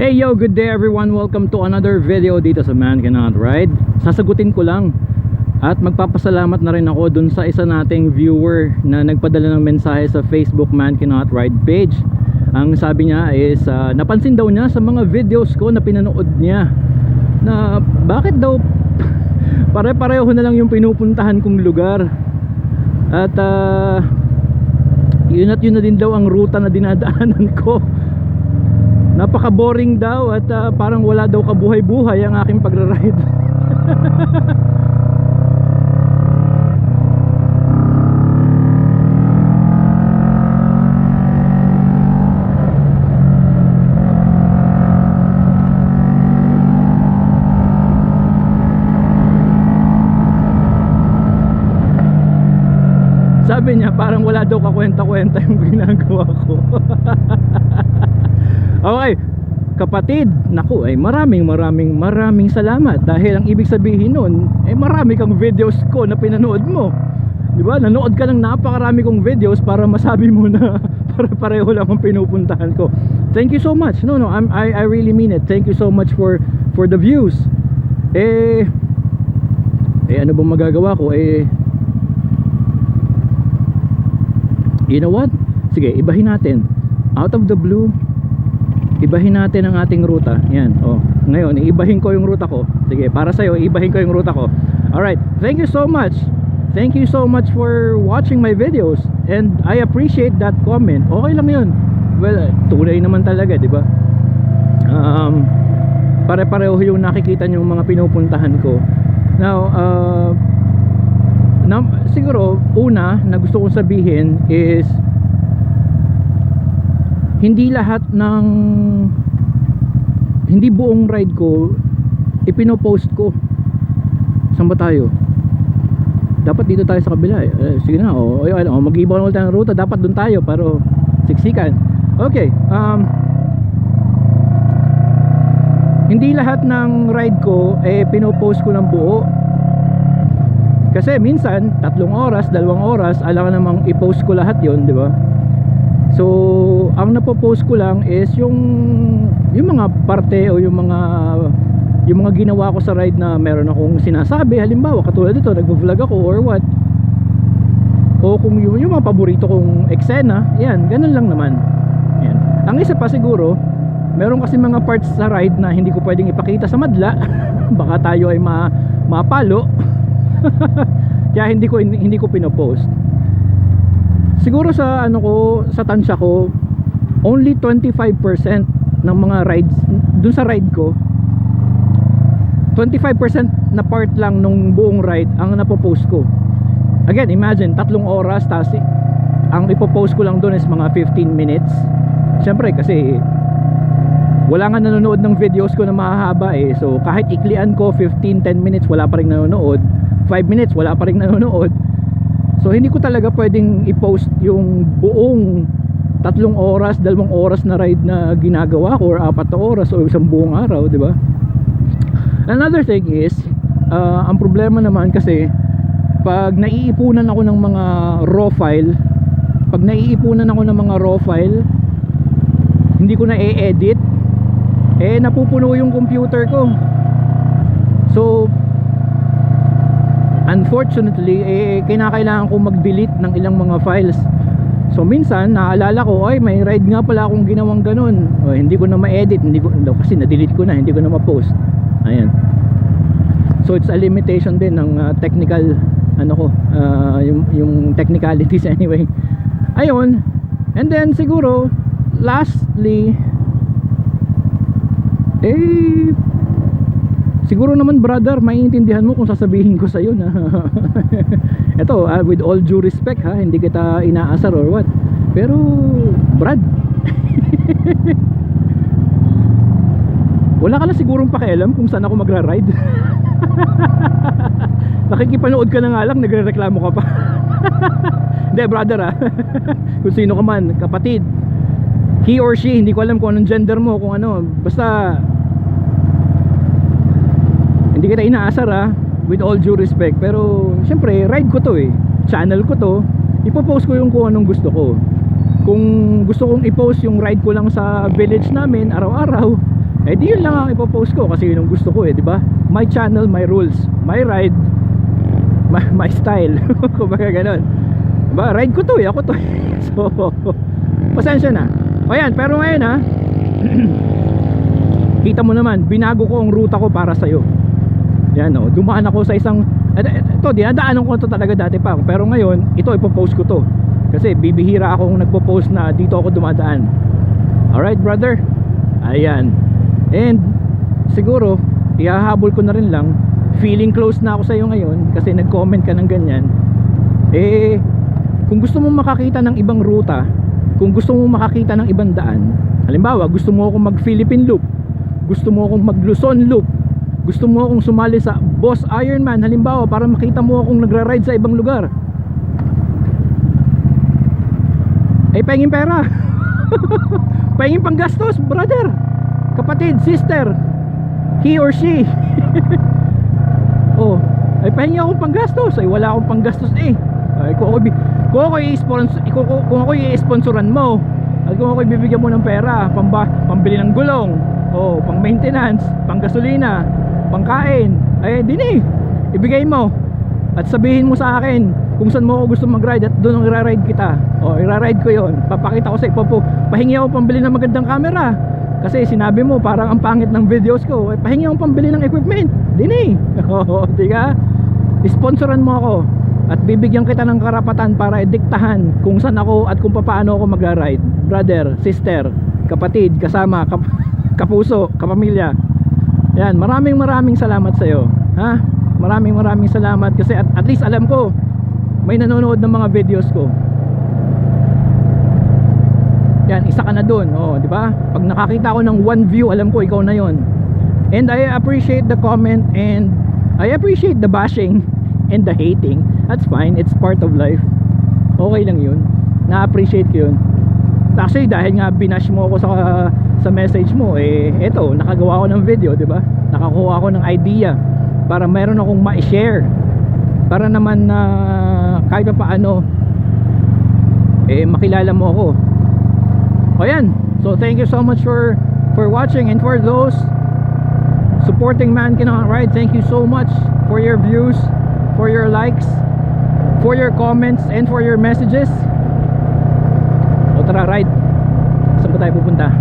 Hey yo, good day everyone. Welcome to another video dito sa Man Cannot Ride. Sasagutin ko lang at magpapasalamat na rin ako dun sa isa nating viewer na nagpadala ng mensahe sa Facebook Man Cannot Ride page. Ang sabi niya is napansin daw niya sa mga videos ko na pinanood niya na bakit daw pare-pareho na lang yung pinupuntahan kong lugar. At yun na din daw ang ruta na dinadaanan ko. Napaka-boring daw at parang wala daw kabuhay-buhay ang aking pagra-ride. Sabi niya parang wala daw kakwenta-kwenta yung ginagawa ko. Okay, kapatid, naku, ay maraming salamat dahil ang ibig sabihin nun ay marami kang videos ko na pinanood mo. Di ba? Nanood ka ng napakarami kong videos para masabi mo na pareho lang ang pinupuntahan ko. Thank you so much. No, I really mean it. Thank you so much for the views. Ano bang magagawa ko? You know what? Sige, ibahin natin. Out of the blue, ibahin natin ang ating ruta. Yan, oh. Ngayon, ibahin ko yung ruta ko. Sige, para sa'yo, ibahin ko yung ruta ko. Alright, thank you so much. Thank you so much for watching my videos. And I appreciate that comment. Okay lang yun. Well, tunay naman talaga, di ba? Pare-pareho yung nakikita nyo mga pinupuntahan ko. Now, siguro, una na gusto kong sabihin is hindi buong ride ko ipinopost ko. Saan ba tayo? Dapat dito tayo sa kabila sige na, mag-iiba na ulit ang ruta. Dapat dun tayo, pero siksikan. Okay, hindi lahat ng ride ko pinopost ko ng buo. Kasi minsan 3 oras, 2 oras, alangan namang i-post ko lahat yon, di ba? So, ang napopost ko lang is yung mga parte o yung mga ginawa ko sa ride na meron akong sinasabi. Halimbawa, katulad dito, nagvo-vlog ako or what. O kung yung mga paborito kong eksena, yan, ganun lang naman. Yan. Ang isa pa siguro, meron kasi mga parts sa ride na hindi ko pwedeng ipakita sa madla. Baka tayo ay mapalo. Kaya hindi ko pinopost. Siguro sa sa tansya ko, only 25% ng mga rides dun sa ride ko, 25% na part lang nung buong ride ang napopost ko. Again, imagine 3 oras, tapos ang ipopost ko lang dun is mga 15 minutes. Siyempre kasi wala nga nanonood ng videos ko na mahahaba So kahit iklian ko 15-10 minutes, wala pa rin nanonood. 5 minutes, wala pa rin nanonood. So hindi ko talaga pwedeng i-post yung buong 3 oras, 2 oras na ride na ginagawa ko, or 4 na oras o isang buong araw, di ba? Another thing is, ang problema naman kasi pag naiipunan ako ng mga raw file, hindi ko na i-edit, napupuno yung computer ko. So unfortunately, kinakailangan ko mag-delete ng ilang mga files. So minsan, naalala ko, may ride nga pala akong ginawang ganun. Hindi ko na ma-edit, kasi na-delete ko na, hindi ko na ma-post. Ayan. So it's a limitation din ng technical, yung technicalities anyway. Ayun. And then siguro, lastly, siguro naman brother, maiintindihan mo kung sasabihin ko sa'yo na eto, with all due respect hindi kita inaasar or what, pero Brad, wala ka na sigurong pakialam kung saan ako magra-ride. Nakikipanood ka na nga lang, nagre-reklamo ka pa. Hindi brother kung sino ka man, kapatid, he or she, hindi ko alam kung anong gender mo, kung basta hindi kita inaasar with all due respect, pero syempre ride ko to channel ko to, ipopost ko yung kung anong gusto ko. Kung gusto kong i-post yung ride ko lang sa village namin araw-araw, Eh di yun lang ang ipopost ko kasi yun ang gusto ko eh, di ba? My channel, my rules, my ride, my style. Kumbaga ganun. Diba? Ride ko to eh, ako to. So, pasensya na. O yan, pero ngayon ha, kita mo naman, binago ko ang ruta ko para sa'yo. Yan o, dumaan ako sa isang, ito, dinadaanan ko to talaga dati pa. Pero ngayon, ito, ipopost ko to. Kasi bibihira akong nagpo-post na dito ako dumadaan. Alright brother. Ayan. And siguro ihahabol ko na rin lang, feeling close na ako sa iyo ngayon kasi nag-comment ka ng ganyan. Eh kung gusto mong makakita ng ibang ruta, kung gusto mong makakita ng ibang daan, halimbawa gusto mo akong mag Philippine Loop, gusto mo akong mag Luzon Loop, gusto mo akong sumali sa Boss Ironman halimbawa para makita mo akong nagra-ride sa ibang lugar, eh pahingin pera. Pahingin panggastos brother, kapatid, sister, he or she. Oh, ay pahingi akong panggastos, ay wala akong panggastos eh. Ay kung ako i-sponsoran mo, at kung ako ibibigyan mo ng pera, pambili ng gulong, oh, pang maintenance, pang gasolina, pangkain, ay din eh, ibigay mo. At sabihin mo sa akin kung saan mo ako gusto mag-ride at doon ang i-ride kita. O, i-ride ko yon. Papakita ko sa pahingi ako pambili ng magandang camera. Kasi sinabi mo parang ang pangit ng videos ko. Eh, pahingi ako pambili ng equipment. Dini. O, di ka? Sponsoran mo ako. At bibigyan kita ng karapatan para idiktahan kung saan ako at kung paano ako mag-ride. Brother, sister, kapatid, kasama, kapuso, kapamilya. Yan, maraming salamat sa iyo. Ha? Maraming salamat kasi at least alam ko may nanonood ng mga videos ko. Yan, isa ka na doon, oh, di ba? Pag nakakita ko ng 1 view, alam ko ikaw na 'yon. And I appreciate the comment and I appreciate the bashing and the hating. That's fine, it's part of life. Okay lang 'yun. Na-appreciate ko 'yun. Actually, dahil nga binash mo ako sa message mo, eh eto, nakagawa ako ng video, di ba? Nakakuha ako ng idea para meron akong ma-share, para naman na kahit pa paano eh makilala mo ako. O yan, so thank you so much for watching, and for those supporting Man Cannot Ride, thank you so much for your views, for your likes, for your comments, and for your messages. O tara, ride. Saan ba tayo pupunta?